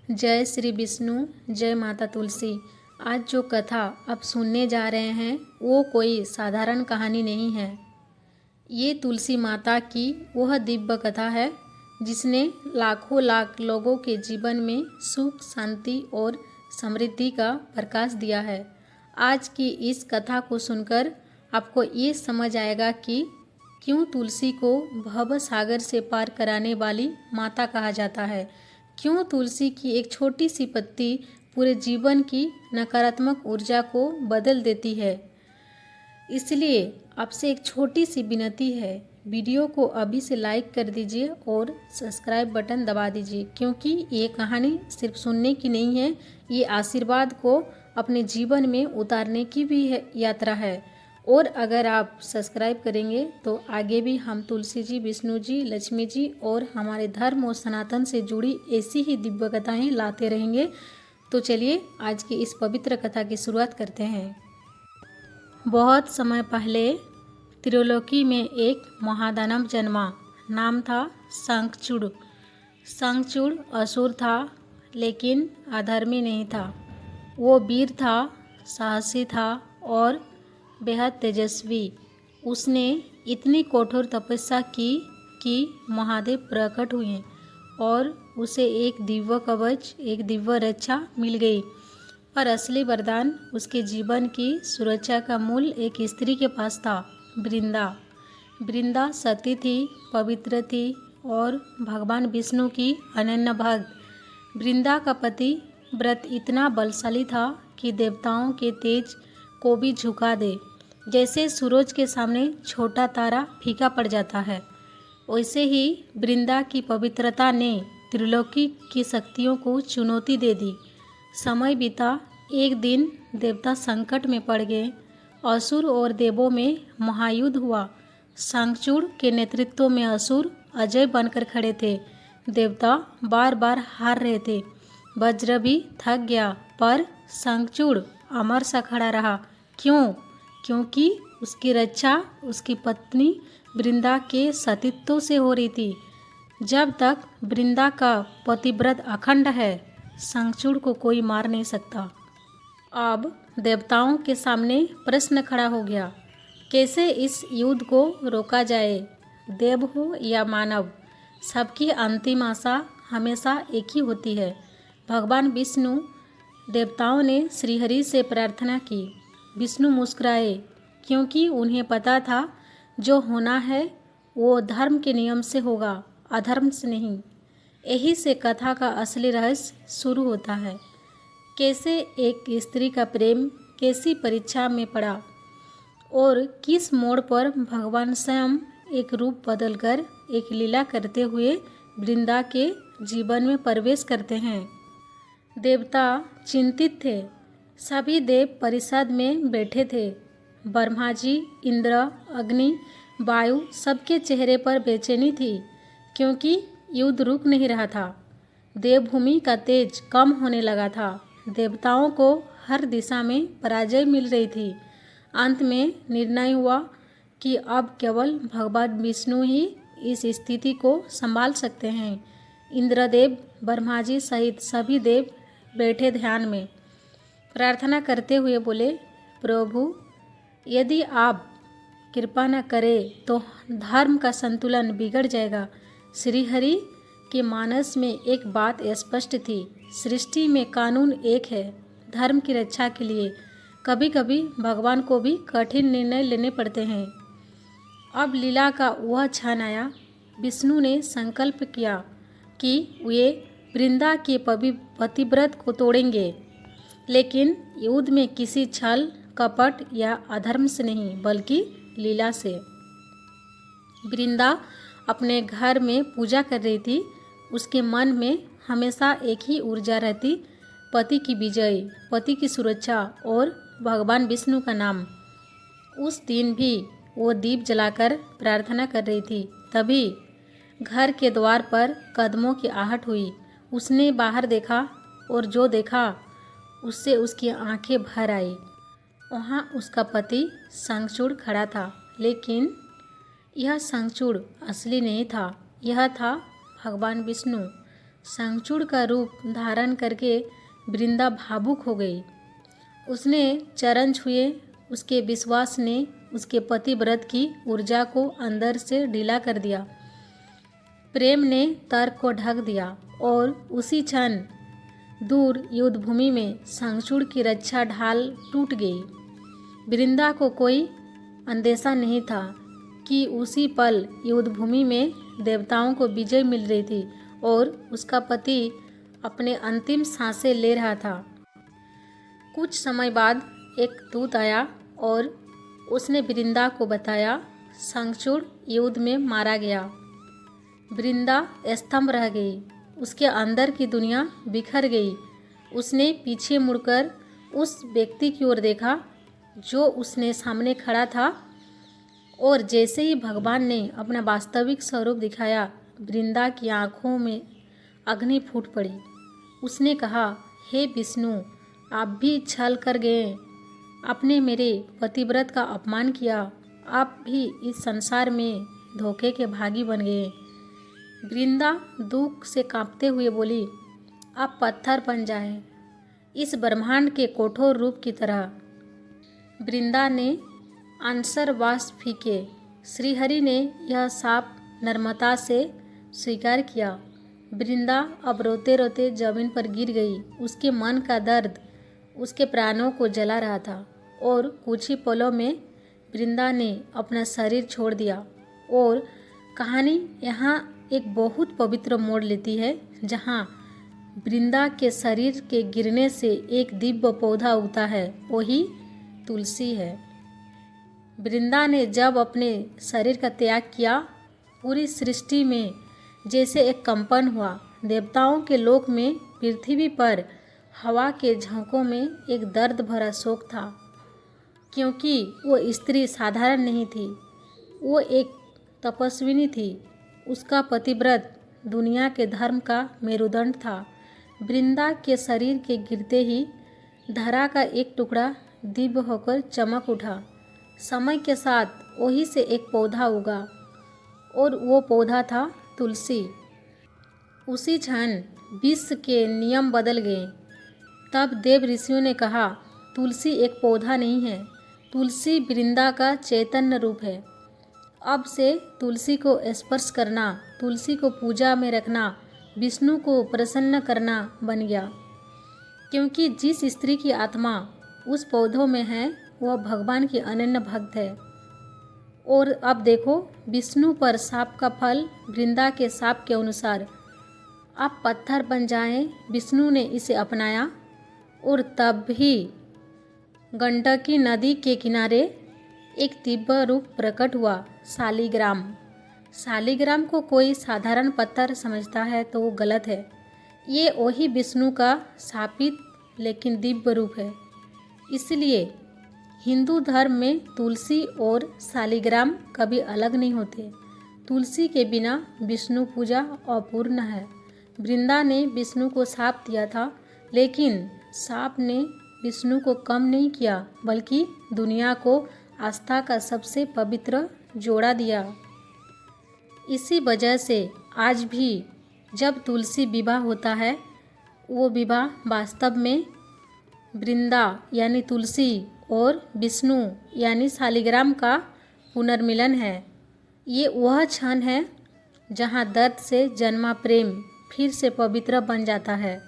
जय श्री विष्णु, जय माता तुलसी। आज जो कथा आप सुनने जा रहे हैं वो कोई साधारण कहानी नहीं है। ये तुलसी माता की वह दिव्य कथा है जिसने लाखों लाख लोगों के जीवन में सुख, शांति और समृद्धि का प्रकाश दिया है। आज की इस कथा को सुनकर आपको ये समझ आएगा कि क्यों तुलसी को भव सागर से पार कराने वाली माता कहा जाता है। क्यों तुलसी की एक छोटी सी पत्ती पूरे जीवन की नकारात्मक ऊर्जा को बदल देती है। इसलिए आपसे एक छोटी सी विनती है, वीडियो को अभी से लाइक कर दीजिए और सब्सक्राइब बटन दबा दीजिए, क्योंकि ये कहानी सिर्फ सुनने की नहीं है, ये आशीर्वाद को अपने जीवन में उतारने की भी यात्रा है। और अगर आप सब्सक्राइब करेंगे तो आगे भी हम तुलसी जी, विष्णु जी, लक्ष्मी जी और हमारे धर्म और सनातन से जुड़ी ऐसी ही दिव्य कथाएँ लाते रहेंगे। तो चलिए आज की इस पवित्र कथा की शुरुआत करते हैं। बहुत समय पहले त्रिलोकी में एक महादानव जन्मा। नाम था शंखचूड़। शंखचूड़ असुर था, लेकिन अधर्मी नहीं था। वो वीर था, साहसी था और बेहद तेजस्वी। उसने इतनी कठोर तपस्या की कि महादेव प्रकट हुए और उसे एक दिव्य कवच, एक दिव्य रक्षा मिल गई। पर असली वरदान उसके जीवन की सुरक्षा का मूल एक स्त्री के पास था, वृंदा। वृंदा सती थी, पवित्र थी और भगवान विष्णु की अनन्य भक्त। वृंदा का पति व्रत इतना बलशाली था कि देवताओं के तेज को भी झुका दे। जैसे सूरज के सामने छोटा तारा फीका पड़ जाता है, वैसे ही वृंदा की पवित्रता ने त्रिलोकी की शक्तियों को चुनौती दे दी। समय बीता, एक दिन देवता संकट में पड़ गए। असुर और देवों में महायुद्ध हुआ। शंखचूड़ के नेतृत्व में असुर अजय बनकर खड़े थे। देवता बार बार हार रहे थे। वज्र भी थक गया, पर शंखचूड़ अमर सा खड़ा रहा। क्यों? क्योंकि उसकी रक्षा उसकी पत्नी वृंदा के सतीत्व से हो रही थी। जब तक वृंदा का पतिव्रत अखंड है, शंखचूड़ को कोई मार नहीं सकता। अब देवताओं के सामने प्रश्न खड़ा हो गया, कैसे इस युद्ध को रोका जाए? देव हो या मानव, सबकी अंतिम आशा हमेशा एक ही होती है। भगवान विष्णु। देवताओं ने श्रीहरि से प्रार्थना की। विष्णु मुस्कुराए, क्योंकि उन्हें पता था जो होना है वो धर्म के नियम से होगा, अधर्म से नहीं। यही से कथा का असली रहस्य शुरू होता है। कैसे एक स्त्री का प्रेम कैसी परीक्षा में पड़ा और किस मोड़ पर भगवान स्वयं एक रूप बदलकर एक लीला करते हुए वृंदा के जीवन में प्रवेश करते हैं। देवता चिंतित थे। सभी देव परिषद में बैठे थे। ब्रह्मा जी, इंद्र, अग्नि, वायु, सबके चेहरे पर बेचैनी थी, क्योंकि युद्ध रुक नहीं रहा था। देवभूमि का तेज कम होने लगा था। देवताओं को हर दिशा में पराजय मिल रही थी। अंत में निर्णय हुआ कि अब केवल भगवान विष्णु ही इस स्थिति को संभाल सकते हैं। इंद्रदेव, ब्रह्मा जी सहित सभी देव बैठे ध्यान में प्रार्थना करते हुए बोले, प्रभु, यदि आप कृपा न करें तो धर्म का संतुलन बिगड़ जाएगा। श्रीहरि के मानस में एक बात स्पष्ट थी, सृष्टि में कानून एक है। धर्म की रक्षा के लिए कभी कभी भगवान को भी कठिन निर्णय लेने पड़ते हैं। अब लीला का वह क्षण आया। विष्णु ने संकल्प किया कि वे वृंदा के पतिव्रत को तोड़ेंगे, लेकिन युद्ध में किसी छल, कपट या अधर्म से नहीं, बल्कि लीला से। वृंदा अपने घर में पूजा कर रही थी। उसके मन में हमेशा एक ही ऊर्जा रहती, पति की विजय, पति की सुरक्षा और भगवान विष्णु का नाम। उस दिन भी वो दीप जलाकर प्रार्थना कर रही थी। तभी घर के द्वार पर कदमों की आहट हुई। उसने बाहर देखा और जो देखा उससे उसकी आंखें भर आई। वहाँ उसका पति शंखचूड़ खड़ा था, लेकिन यह शंखचूड़ असली नहीं था। यह था भगवान विष्णु। शंखचूड़ का रूप धारण करके वृंदा भावुक हो गई। उसने चरण छुए। उसके विश्वास ने उसके पतिव्रत की ऊर्जा को अंदर से ढीला कर दिया। प्रेम ने तर्क को ढक दिया और उसी क्षण दूर युद्धभूमि में शंखचूड़ की रक्षा ढाल टूट गई। वृंदा को कोई अंदेशा नहीं था कि उसी पल युद्धभूमि में देवताओं को विजय मिल रही थी और उसका पति अपने अंतिम सांसें ले रहा था। कुछ समय बाद एक दूत आया और उसने वृंदा को बताया, शंखचूड़ युद्ध में मारा गया। वृंदा स्तंभ रह गई। उसके अंदर की दुनिया बिखर गई। उसने पीछे मुड़कर उस व्यक्ति की ओर देखा जो उसने सामने खड़ा था और जैसे ही भगवान ने अपना वास्तविक स्वरूप दिखाया, वृंदा की आंखों में अग्नि फूट पड़ी। उसने कहा, हे विष्णु, आप भी छल कर गए। आपने मेरे पतिव्रत का अपमान किया। आप भी इस संसार में धोखे के भागी बन गए। वृंदा दुख से कांपते हुए बोली, आप पत्थर बन जाएं, इस ब्रह्मांड के कठोर रूप की तरह। वृंदा ने आंसर बाष्प फीके। श्रीहरि ने यह शाप नम्रता से स्वीकार किया। वृंदा अब रोते रोते जमीन पर गिर गई। उसके मन का दर्द उसके प्राणों को जला रहा था और कुछ ही पलों में वृंदा ने अपना शरीर छोड़ दिया। और कहानी यहाँ एक बहुत पवित्र मोड़ लेती है, जहाँ वृंदा के शरीर के गिरने से एक दिव्य पौधा उगता है, वही तुलसी है। वृंदा ने जब अपने शरीर का त्याग किया, पूरी सृष्टि में जैसे एक कंपन हुआ। देवताओं के लोक में, पृथ्वी पर हवा के झोंकों में एक दर्द भरा शोक था, क्योंकि वो स्त्री साधारण नहीं थी, वो एक तपस्विनी थी। उसका पतिव्रत दुनिया के धर्म का मेरुदंड था। वृंदा के शरीर के गिरते ही धरा का एक टुकड़ा दिव्य होकर चमक उठा। समय के साथ वही से एक पौधा उगा और वो पौधा था तुलसी। उसी क्षण विश्व के नियम बदल गए। तब देव ऋषियों ने कहा, तुलसी एक पौधा नहीं है, तुलसी वृंदा का चैतन्य रूप है। अब से तुलसी को स्पर्श करना, तुलसी को पूजा में रखना, विष्णु को प्रसन्न करना बन गया। क्योंकि जिस स्त्री की आत्मा उस पौधों में है, वह भगवान की अनन्य भक्त है। और अब देखो, विष्णु पर शाप का फल वृंदा के शाप के अनुसार। आप पत्थर बन जाएं, विष्णु ने इसे अपनाया और तब ही गंडकी नदी के किनारे एक दिव्य रूप प्रकट हुआ, शालिग्राम। शालिग्राम को कोई साधारण पत्थर समझता है तो वो गलत है। ये वही विष्णु का शापित लेकिन दिव्य रूप है। इसलिए हिंदू धर्म में तुलसी और शालिग्राम कभी अलग नहीं होते। तुलसी के बिना विष्णु पूजा अपूर्ण है। वृंदा ने विष्णु को शाप दिया था, लेकिन शाप ने विष्णु को कम नहीं किया, बल्कि दुनिया को आस्था का सबसे पवित्र जोड़ा दिया। इसी वजह से आज भी जब तुलसी विवाह होता है, वो विवाह वास्तव में वृंदा यानी तुलसी और विष्णु यानी शालिग्राम का पुनर्मिलन है। ये वह क्षण है जहाँ दर्द से जन्मा प्रेम फिर से पवित्र बन जाता है।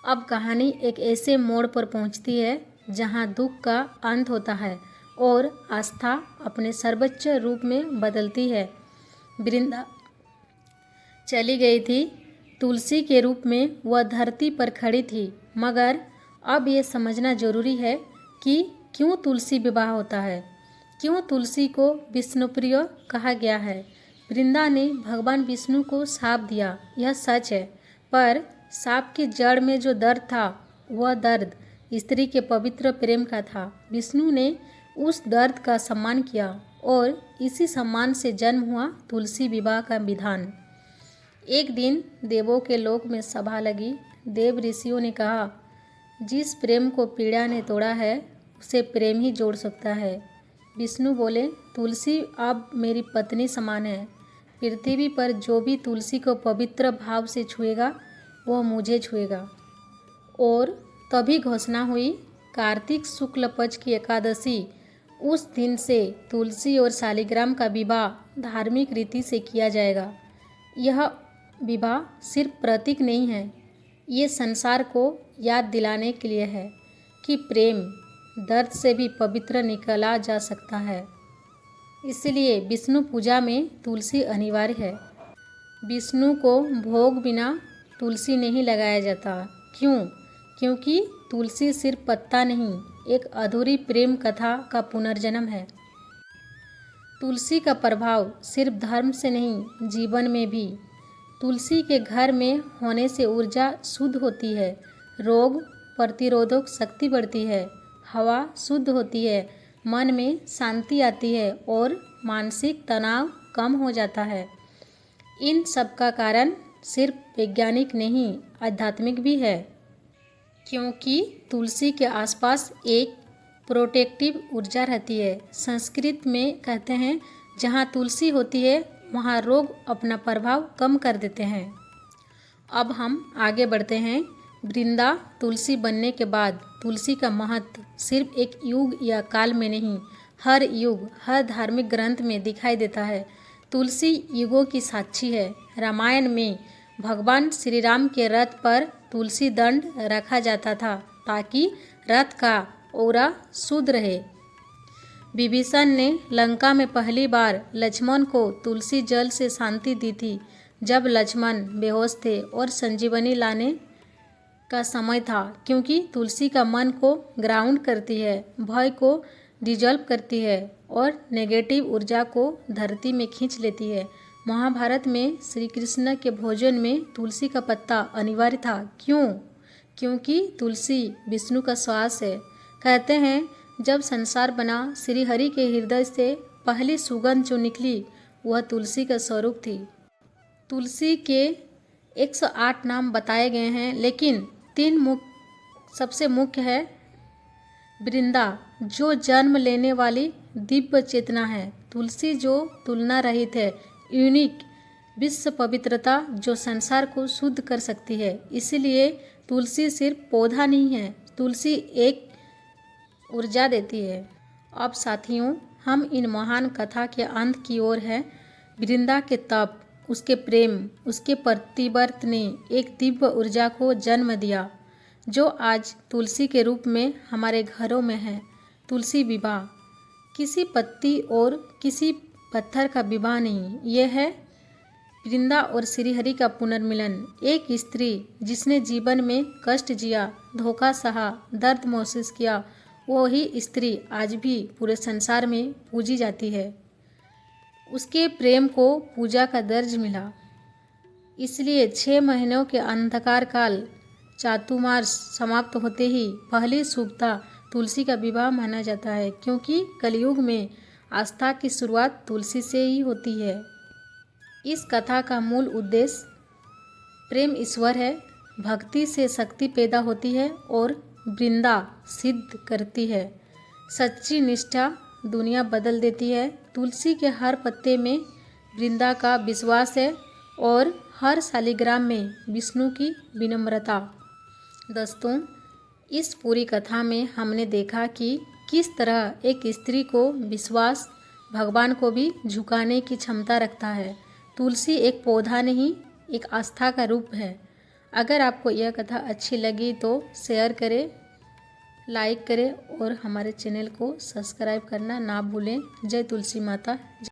अब कहानी एक ऐसे मोड़ पर पहुँचती है जहाँ दुख का अंत होता है और आस्था अपने सर्वोच्च रूप में बदलती है। वृंदा चली गई थी, तुलसी के रूप में वह धरती पर खड़ी थी, मगर अब ये समझना जरूरी है कि क्यों तुलसी विवाह होता है, क्यों तुलसी को विष्णुप्रिय कहा गया है। वृंदा ने भगवान विष्णु को शाप दिया, यह सच है, पर शाप की जड़ में जो दर्द था, वह दर्द स्त्री के पवित्र प्रेम का था। विष्णु ने उस दर्द का सम्मान किया और इसी सम्मान से जन्म हुआ तुलसी विवाह का विधान। एक दिन देवों के लोक में सभा लगी। देव ऋषियों ने कहा, जिस प्रेम को पीड़ा ने तोड़ा है, उसे प्रेम ही जोड़ सकता है। विष्णु बोले, तुलसी अब मेरी पत्नी समान है। पृथ्वी पर जो भी तुलसी को पवित्र भाव से छुएगा वह मुझे छुएगा। और तभी घोषणा हुई, कार्तिक शुक्ल पक्ष की एकादशी, उस दिन से तुलसी और शालिग्राम का विवाह धार्मिक रीति से किया जाएगा। यह विवाह सिर्फ प्रतीक नहीं है, ये संसार को याद दिलाने के लिए है कि प्रेम दर्द से भी पवित्र निकला जा सकता है। इसलिए विष्णु पूजा में तुलसी अनिवार्य है। विष्णु को भोग बिना तुलसी नहीं लगाया जाता। क्यों? क्योंकि तुलसी सिर्फ पत्ता नहीं, एक अधूरी प्रेम कथा का पुनर्जन्म है। तुलसी का प्रभाव सिर्फ धर्म से नहीं, जीवन में भी। तुलसी के घर में होने से ऊर्जा शुद्ध होती है, रोग प्रतिरोधक शक्ति बढ़ती है, हवा शुद्ध होती है, मन में शांति आती है और मानसिक तनाव कम हो जाता है। इन सब का कारण सिर्फ वैज्ञानिक नहीं, आध्यात्मिक भी है। क्योंकि तुलसी के आसपास एक प्रोटेक्टिव ऊर्जा रहती है। संस्कृत में कहते हैं, जहाँ तुलसी होती है वहाँ रोग अपना प्रभाव कम कर देते हैं। अब हम आगे बढ़ते हैं। वृंदा तुलसी बनने के बाद तुलसी का महत्व सिर्फ एक युग या काल में नहीं, हर युग, हर धार्मिक ग्रंथ में दिखाई देता है। तुलसी युगों की साक्षी है। रामायण में भगवान श्री राम के रथ पर तुलसी दंड रखा जाता था ताकि रथ का औरा शुद्ध रहे। विभीषण ने लंका में पहली बार लक्ष्मण को तुलसी जल से शांति दी थी, जब लक्ष्मण बेहोश थे और संजीवनी लाने का समय था। क्योंकि तुलसी का मन को ग्राउंड करती है, भय को डिजॉल्व करती है और नेगेटिव ऊर्जा को धरती में खींच लेती है। महाभारत में श्री कृष्ण के भोजन में तुलसी का पत्ता अनिवार्य था। क्यों? क्योंकि तुलसी विष्णु का श्वास है। कहते हैं, जब संसार बना, श्री हरि के हृदय से पहली सुगंध जो निकली वह तुलसी का स्वरूप थी। तुलसी के 108 नाम बताए गए हैं, लेकिन 3 सबसे मुख्य है। वृंदा, जो जन्म लेने वाली दिव्य चेतना है। तुलसी, जो तुलना रहित है, यूनिक विश्व पवित्रता, जो संसार को शुद्ध कर सकती है। इसलिए तुलसी सिर्फ पौधा नहीं है, तुलसी एक ऊर्जा देती है। अब साथियों, हम इन महान कथा के अंत की ओर हैं। वृंदा के तप, उसके प्रेम, उसके प्रतिव्रत ने एक दिव्य ऊर्जा को जन्म दिया, जो आज तुलसी के रूप में हमारे घरों में है। तुलसी विवाह किसी पत्ती और किसी पत्थर का विवाह नहीं, यह है वृंदा और श्रीहरि का पुनर्मिलन। एक स्त्री जिसने जीवन में कष्ट जिया, धोखा सहा, दर्द महसूस किया, वही स्त्री आज भी पूरे संसार में पूजी जाती है। उसके प्रेम को पूजा का दर्ज मिला। इसलिए 6 महीनों के अंधकार काल चातुर्मास समाप्त होते ही पहली शुभता तुलसी का विवाह माना जाता है। क्योंकि कलयुग में आस्था की शुरुआत तुलसी से ही होती है। इस कथा का मूल उद्देश्य प्रेम ईश्वर है। भक्ति से शक्ति पैदा होती है और वृंदा सिद्ध करती है। सच्ची निष्ठा दुनिया बदल देती है। तुलसी के हर पत्ते में वृंदा का विश्वास है और हर शालिग्राम में विष्णु की विनम्रता। दोस्तों, इस पूरी कथा में हमने देखा कि किस तरह एक स्त्री को विश्वास भगवान को भी झुकाने की क्षमता रखता है। तुलसी एक पौधा नहीं, एक आस्था का रूप है। अगर आपको यह कथा अच्छी लगी तो शेयर करें, लाइक करें और हमारे चैनल को सब्सक्राइब करना ना भूलें। जय तुलसी माता।